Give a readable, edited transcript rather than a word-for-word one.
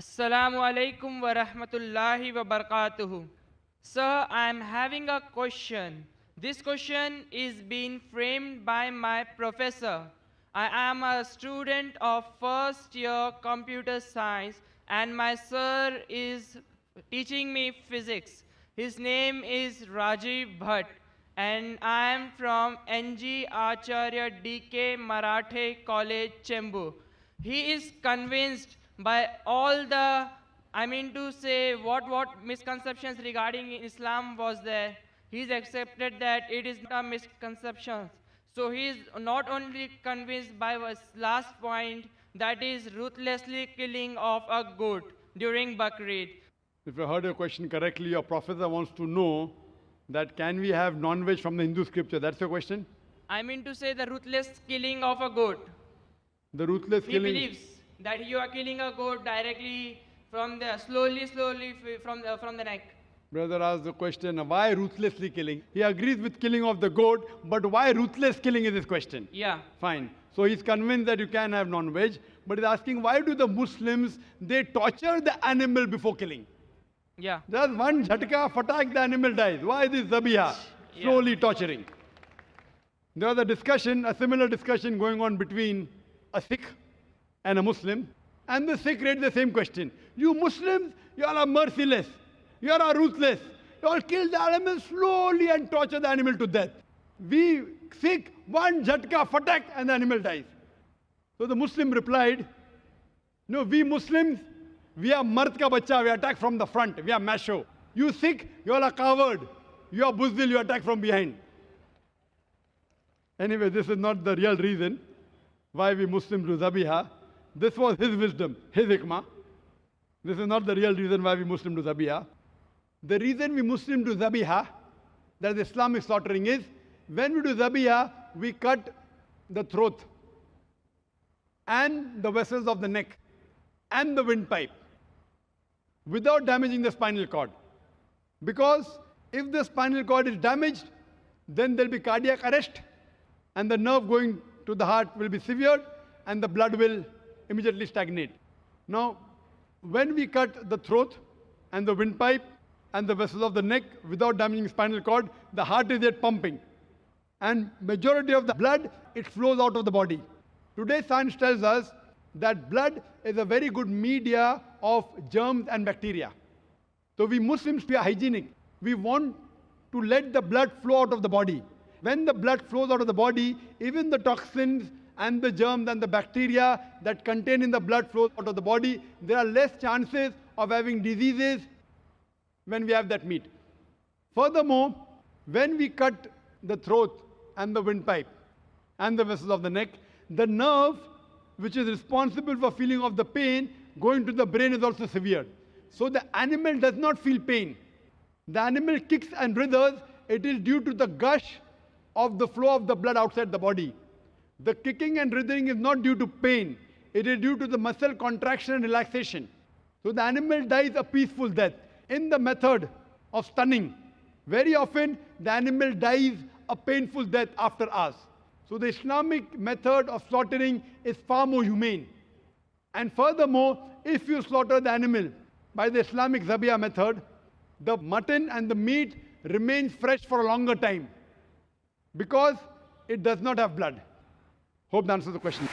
Assalamu alaikum wa rahmatullahi wa barakatuhu. Sir, I am having a question. This question is being framed by my professor. I am a student of first year computer science and my sir is teaching me physics. His name is Rajiv Bhatt and I am from NG Acharya DK Marathe College, Chembur. He is convinced by all the, I mean to say, what misconceptions regarding Islam was there. He's accepted that it is not a misconception. So he is not only convinced by his last point, that is ruthlessly killing of a goat during Bakrid. If I heard your question correctly, your professor wants to know that can we have non-veg from the Hindu scripture? That's your question? I mean to say the ruthless killing of a goat. The ruthless He killing. believes that you are killing a goat directly from the slowly from the neck. Brother asked the question, why ruthlessly killing? He agrees with killing of the goat, but why ruthless killing is his question? Yeah. Fine. So he's convinced that you can have non-veg, but he's asking why do the Muslims, they torture the animal before killing? Yeah. Just one jhatka, fatak, the animal dies. Why this zabiha? Slowly torturing. There was a discussion, a similar discussion going on between a Sikh and a Muslim. And the Sikh raised the same question. You Muslims, you all are merciless. You all are ruthless. You all kill the animal slowly and torture the animal to death. We Sikh, one jhatka, fatak, and the animal dies. So the Muslim replied, no, we Muslims, we are mard ka bacha, we attack from the front, we are macho. You Sikh, you all are coward. You are buzdil, you attack from behind. Anyway, this is not the real reason why we Muslims do zabiha. This was his wisdom, his hikmah. This is not the real reason why we Muslims do zabiha. The reason we Muslims do zabiha, that is Islamic slaughtering, is when we do zabiha, we cut the throat and the vessels of the neck and the windpipe without damaging the spinal cord. Because if the spinal cord is damaged, then there will be cardiac arrest and the nerve going to the heart will be severed and the blood will immediately stagnate. Now, when we cut the throat and the windpipe and the vessels of the neck without damaging spinal cord, the heart is yet pumping. And majority of the blood, it flows out of the body. Today, science tells us that blood is a very good media of germs and bacteria. So we Muslims, we are hygienic. We want to let the blood flow out of the body. When the blood flows out of the body, even the toxins and the germs and the bacteria that contain in the blood flows out of the body, there are less chances of having diseases when we have that meat. Furthermore, when we cut the throat and the windpipe and the vessels of the neck, the nerve which is responsible for feeling of the pain going to the brain is also severed. So the animal does not feel pain. The animal kicks and writhers. It is due to the gush of the flow of the blood outside the body. The kicking and writhing is not due to pain. It is due to the muscle contraction and relaxation. So the animal dies a peaceful death. In the method of stunning, very often the animal dies a painful death after hours. So the Islamic method of slaughtering is far more humane. And furthermore, if you slaughter the animal by the Islamic Zabiya method, the mutton and the meat remains fresh for a longer time because it does not have blood. Hope that answers the question.